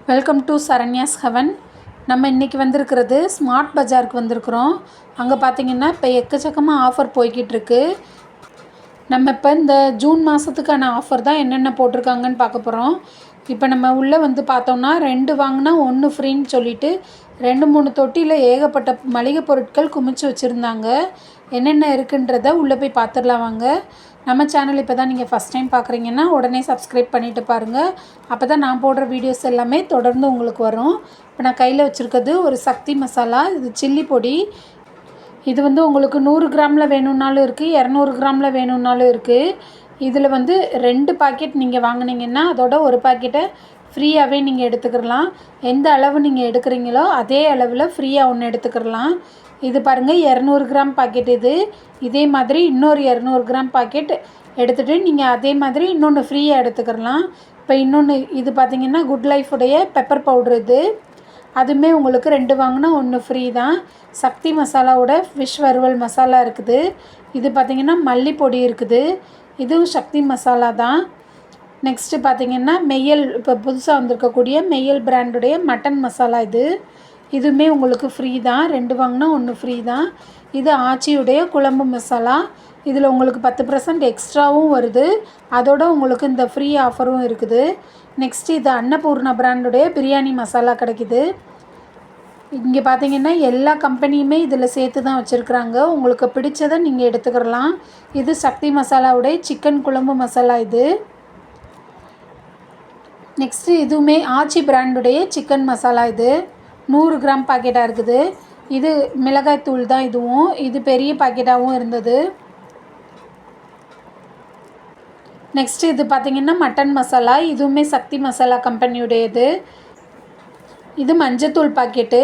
Welcome to Saranya's heaven. நம்ம இன்றைக்கி வந்திருக்கிறது ஸ்மார்ட் பஜாருக்கு வந்திருக்கிறோம். அங்கே பார்த்திங்கன்னா இப்போ எக்கச்சக்கமாக ஆஃபர் போய்கிட்டு இருக்கு. நம்ம இப்போ இந்த ஜூன் மாதத்துக்கான ஆஃபர் தான் என்னென்ன போட்டிருக்காங்கன்னு பார்க்க போகிறோம். இப்போ நம்ம உள்ளே வந்து பார்த்தோம்னா 2 வாங்கினா 1 ஃப்ரீன்னு சொல்லிட்டு 2-3 தொட்டியில் ஏகப்பட்ட மளிகை பொருட்கள் குமிச்சு வச்சுருந்தாங்க. என்னென்ன இருக்குன்றத உள்ளே போய் பார்த்துடலாம் வாங்க. நம்ம சேனல் இப்போ தான் நீங்கள் ஃபஸ்ட் டைம் பார்க்குறீங்கன்னா உடனே சப்ஸ்கிரைப் பண்ணிவிட்டு பாருங்கள். அப்போ தான் நான் போடுற வீடியோஸ் எல்லாமே தொடர்ந்து உங்களுக்கு வரும். இப்போ நான் கையில் வச்சுருக்கிறது ஒரு சக்தி மசாலா, இது சில்லி பொடி. இது வந்து உங்களுக்கு 100 கிராமில் வேணும்னாலும் இருக்குது, 200 கிராமில் வேணும்னாலும் இருக்குது. இதில் வந்து 2 பாக்கெட் நீங்கள் வாங்கினீங்கன்னா அதோட ஒரு பாக்கெட்டை ஃப்ரீயாகவே நீங்கள் எடுத்துக்கிடலாம். எந்த அளவு நீங்கள் எடுக்கிறீங்களோ அதே அளவில் ஃப்ரீயாக ஒன்று எடுத்துக்கிடலாம். இது பாருங்கள் 200 கிராம் பாக்கெட். இதே மாதிரி இன்னொரு 200 கிராம் பாக்கெட் எடுத்துகிட்டு நீங்கள் அதே மாதிரி இன்னொன்று ஃப்ரீயாக எடுத்துக்கிடலாம். இப்போ இன்னொன்று இது பார்த்திங்கன்னா குட் லைஃபுடைய பெப்பர் பவுட்ரு. அதுவுமே உங்களுக்கு 2 வாங்கினா 1 ஃப்ரீ தான். சக்தி மசாலாவோட ஃபிஷ் வறுவல் மசாலா இருக்குது. இது பார்த்திங்கன்னா மல்லிப்பொடி இருக்குது. இதுவும் சக்தி மசாலா தான். நெக்ஸ்ட்டு பார்த்திங்கன்னா மெய்யல், இப்போ புதுசாக வந்திருக்கக்கூடிய மெய்யல் பிராண்டுடைய மட்டன் மசாலா. இதுவுமே உங்களுக்கு ஃப்ரீ தான். 2 வாங்கினா 1 ஃப்ரீ தான். இது ஆச்சியுடைய குழம்பு மசாலா. இதில் உங்களுக்கு 10% எக்ஸ்ட்ராவும் வருது. அதோட உங்களுக்கு இந்த ஃப்ரீ ஆஃபரும் இருக்குது. நெக்ஸ்ட்டு இது அன்னபூர்ணா பிராண்டுடைய பிரியாணி மசாலா கிடைக்கிது. இங்கே பார்த்திங்கன்னா எல்லா கம்பெனியுமே இதில் சேர்த்து தான் வச்சுருக்குறாங்க. உங்களுக்கு பிடிச்சதை நீங்கள் எடுத்துக்கிடலாம். இது சக்தி மசாலாவுடைய சிக்கன் குழம்பு மசாலா. நெக்ஸ்ட்டு இதுவுமே ஆச்சி பிராண்டுடைய சிக்கன் மசாலா. 100 கிராம் பாக்கெட்டாக இருக்குது. இது மிளகாய் தூள் தான். இது பெரிய பாக்கெட்டாகவும் இருந்தது. நெக்ஸ்ட்டு இது பார்த்திங்கன்னா மட்டன் மசாலா. இதுவுமே சக்தி மசாலா கம்பெனியுடையது. இது மஞ்சத்தூள் பாக்கெட்டு.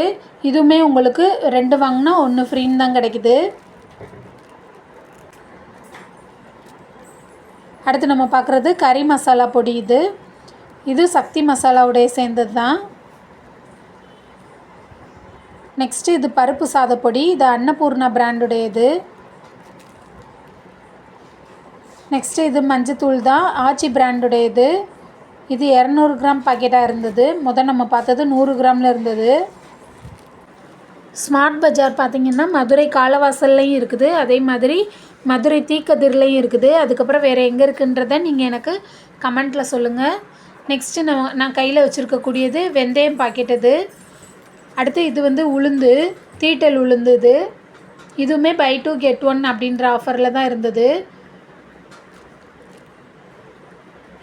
இதுவுமே உங்களுக்கு 2 வாங்கினா 1 ஃப்ரீன்னு தான் கிடைக்கிது. அடுத்து நம்ம பார்க்குறது கறி மசாலா பொடி. இது சக்தி மசாலாவுடைய சேர்ந்தது தான். நெக்ஸ்ட்டு இது பருப்பு சாதப்பொடி. இது அன்னபூர்ணா பிராண்டுடையது. நெக்ஸ்ட்டு இது மஞ்சத்தூள் தான், ஆச்சி பிராண்டுடையது. இது 200 கிராம் பாக்கெட்டாக இருந்தது. நம்ம பார்த்தது 100 கிராமில் இருந்தது. ஸ்மார்ட் பஜார் பார்த்திங்கன்னா மதுரை காலவாசல்லையும் இருக்குது, அதே மாதிரி மதுரை தீக்கதிர்லையும் இருக்குது. அதுக்கப்புறம் வேறு எங்கே இருக்குன்றதை நீங்கள் எனக்கு கமெண்ட்டில் சொல்லுங்கள். நெக்ஸ்ட்டு நான் கையில் வச்சுருக்கக்கூடியது வெந்தயம் பாக்கெட். அடுத்து இது வந்து உளுந்து, தீட்டல் உளுந்து. இதுவுமே பை 2 get 1 அப்படின்ற ஆஃபரில் தான் இருந்தது.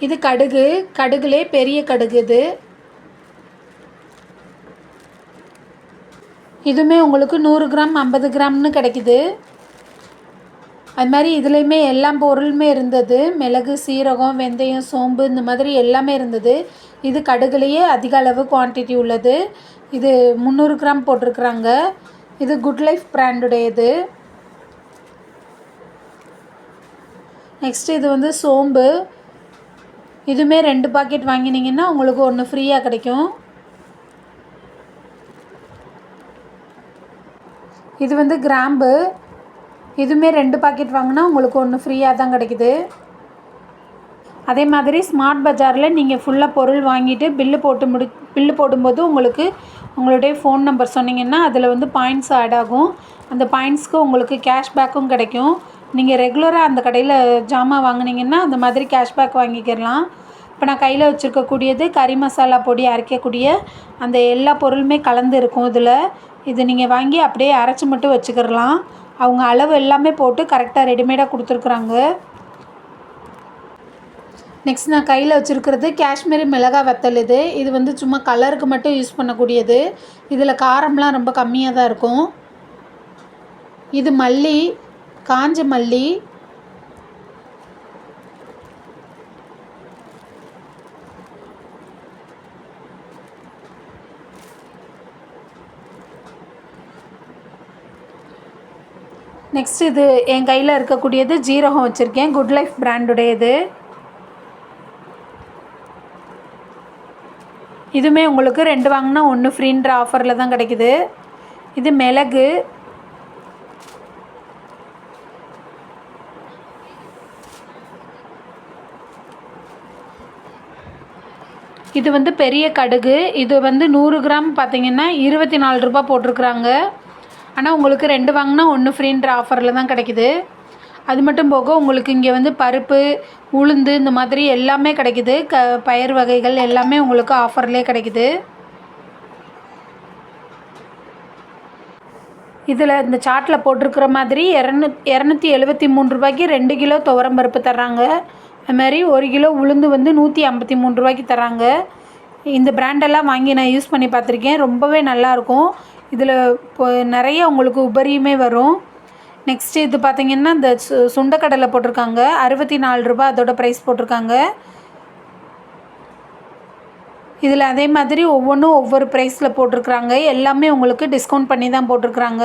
இது கடுகுலே பெரிய கடுகு. இதுவுமே உங்களுக்கு 100 கிராம் 50 கிராம்னு கிடைக்கிது. அது மாதிரி இதுலேயுமே எல்லா பொருளுமே இருந்தது. மிளகு, சீரகம், வெந்தயம், சோம்பு இந்த மாதிரி எல்லாமே இருந்தது. இது கடுகுலேயே அதிக அளவு குவான்டிட்டி உள்ளது. இது 300 கிராம் போட்டிருக்குறாங்க. இது குட் லைஃப் பிராண்டுடையது. நெக்ஸ்ட்டு இது வந்து சோம்பு. இதுவுமே 2 பாக்கெட் வாங்கினீங்கன்னா உங்களுக்கு 1 ஃப்ரீயாக கிடைக்கும். இது வந்து கிராம்பு. இதுவுமே 2 பாக்கெட் வாங்கினா உங்களுக்கு 1 ஃப்ரீயாக தான் கிடைக்கிது. அதே மாதிரி ஸ்மார்ட் பஜாரில் நீங்கள் ஃபுல்லாக பொருள் வாங்கிட்டு பில்லு போடும்போது உங்களுடைய ஃபோன் நம்பர் சொன்னீங்கன்னா அதில் வந்து பாயிண்ட்ஸ் ஆட் ஆகும். அந்த பாயிண்ட்ஸ்க்கு உங்களுக்கு கேஷ்பேக்கும் கிடைக்கும். நீங்கள் ரெகுலராக அந்த கடையில் ஜாமான் வாங்கினீங்கன்னா அந்த மாதிரி கேஷ்பேக் வாங்கிக்கிடலாம். இப்போ நான் கையில் வச்சுருக்கக்கூடியது கறி மசாலா பொடி அரைக்கக்கூடிய அந்த எல்லா பொருளுமே கலந்து இருக்கும். இது நீங்கள் வாங்கி அப்படியே அரைச்சி மட்டும் வச்சுக்கிடலாம். அவங்க அளவு எல்லாமே போட்டு கரெக்டாக ரெடிமேடாக கொடுத்துருக்குறாங்க. நெக்ஸ்ட் நான் கையில் வச்சுருக்கிறது காஷ்மீரி மிளகாய் வத்தல். இது வந்து சும்மா கலருக்கு மட்டும் யூஸ் பண்ணக்கூடியது. இதில் காரம்லாம் ரொம்ப கம்மியாக தான் இருக்கும். இது மல்லி, காஞ்ச மல்லி. நெக்ஸ்ட் இது என் கையில் இருக்கக்கூடியது ஜீரகம் வச்சுருக்கேன், குட் லைஃப் பிராண்டுடையது. இதுவுமே உங்களுக்கு 2 வாங்கினா 1 ஃப்ரீன்ற ஆஃபரில் தான் கிடைக்கிது. இது மிளகு. இது வந்து பெரிய கடுகு. இது வந்து 100 கிராம் பார்த்திங்கன்னா 24 ரூபா போட்டிருக்குறாங்க. ஆனால் உங்களுக்கு 2 வாங்கினா 1 ஃப்ரீன்ற ஆஃபரில் தான் கிடைக்குது. அது மட்டும் போக உங்களுக்கு இங்கே வந்து பருப்பு, உளுந்து இந்த மாதிரி எல்லாமே கிடைக்குது. பயிர் வகைகள் எல்லாமே உங்களுக்கு ஆஃபர்லேயே கிடைக்குது. இதில் இந்த சார்ட்டில் போட்டிருக்கிற மாதிரி 273 ரூபாய்க்கு 2 கிலோ துவரம் பருப்பு தர்றாங்க. அதுமாதிரி 1 கிலோ உளுந்து வந்து 153 ரூபாய்க்கு தர்றாங்க. இந்த பிராண்டெல்லாம் வாங்கி நான் யூஸ் பண்ணி பார்த்துருக்கேன். ரொம்பவே நல்லாயிருக்கும். இதில் இப்போ நிறைய உங்களுக்கு உபரியுமே வரும். நெக்ஸ்ட்டு இது பார்த்திங்கன்னா இந்த சுண்டைக்கடலை போட்டிருக்காங்க. 64 ரூபா அதோட ப்ரைஸ் போட்டிருக்காங்க. இதில் அதே மாதிரி ஒவ்வொன்றும் ஒவ்வொரு ப்ரைஸில் போட்டிருக்குறாங்க. எல்லாமே உங்களுக்கு டிஸ்கவுண்ட் பண்ணி தான் போட்டிருக்குறாங்க.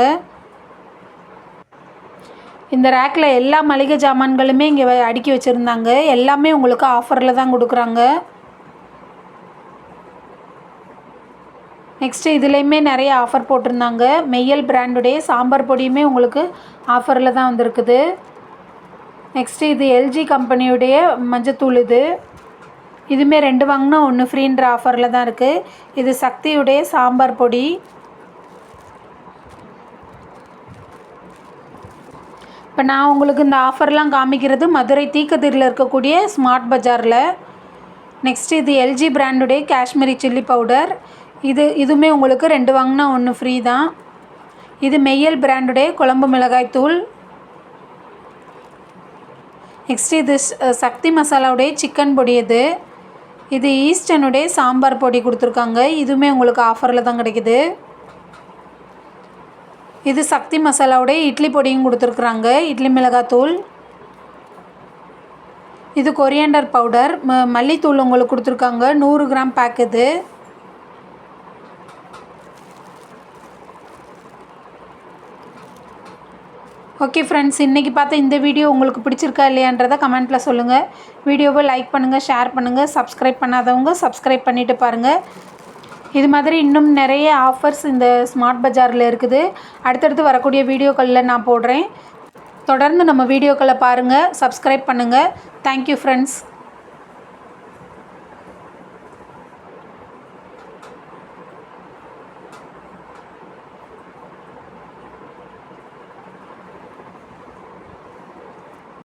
இந்த ரேக்கில் எல்லா மளிகை ஜாமான்களுமே இங்கே அடுக்கி வச்சுருந்தாங்க. எல்லாமே உங்களுக்கு ஆஃபரில் தான் கொடுக்குறாங்க. நெக்ஸ்ட்டு இதுலேயுமே நிறைய ஆஃபர் போட்டிருந்தாங்க. மெய்யல் பிராண்டுடைய சாம்பார் பொடியுமே உங்களுக்கு ஆஃபரில் தான் வந்திருக்குது. நெக்ஸ்ட்டு இது எல்ஜி கம்பெனியுடைய மஞ்சத்தூள். இதுவுமே 2 வாங்கினா 1 ஃப்ரீன்ற ஆஃபரில் தான் இருக்குது. இது சக்தியுடைய சாம்பார் பொடி. இப்போ நான் உங்களுக்கு இந்த ஆஃபர்லாம் காமிக்கிறது மதுரை தீக்கதிரில் இருக்கக்கூடிய ஸ்மார்ட் பஜாரில். நெக்ஸ்ட்டு இது எல்ஜி பிராண்டுடைய காஷ்மீரி சில்லி பவுடர். இதுவுமே உங்களுக்கு 2 வாங்கினா 1 ஃப்ரீ தான். இது மெய்யல் பிராண்டுடைய குழம்பு மிளகாய் தூள். நெக்ஸ்ட்டு இது சக்தி மசாலாவுடைய சிக்கன் பொடி. இது ஈஸ்டனுடைய சாம்பார் பொடி கொடுத்துருக்காங்க. இதுவுமே உங்களுக்கு ஆஃபரில் தான் கிடைக்குது. இது சக்தி மசாலாவுடைய இட்லி பொடியும் கொடுத்துருக்குறாங்க. இட்லி மிளகாத்தூள். இது கொரியாண்டர் பவுடர் மல்லித்தூள் உங்களுக்கு கொடுத்துருக்காங்க. 100 கிராம் பேக். இது ஓகே ஃப்ரெண்ட்ஸ், இன்றைக்கி பார்த்த இந்த வீடியோ உங்களுக்கு பிடிச்சிருக்கா இல்லையான்றதை கமெண்ட்டில் சொல்லுங்கள். வீடியோவை லைக் பண்ணுங்கள், ஷேர் பண்ணுங்கள். சப்ஸ்கிரைப் பண்ணாதவங்க சப்ஸ்கிரைப் பண்ணிவிட்டு பாருங்கள். இது மாதிரி இன்னும் நிறைய ஆஃபர்ஸ் இந்த ஸ்மார்ட் பஜாரில் இருக்குது. அடுத்தடுத்து வரக்கூடிய வீடியோக்களில் நான் போடுறேன். தொடர்ந்து நம்ம வீடியோக்களை பாருங்கள், சப்ஸ்கிரைப் பண்ணுங்கள். Thank you friends.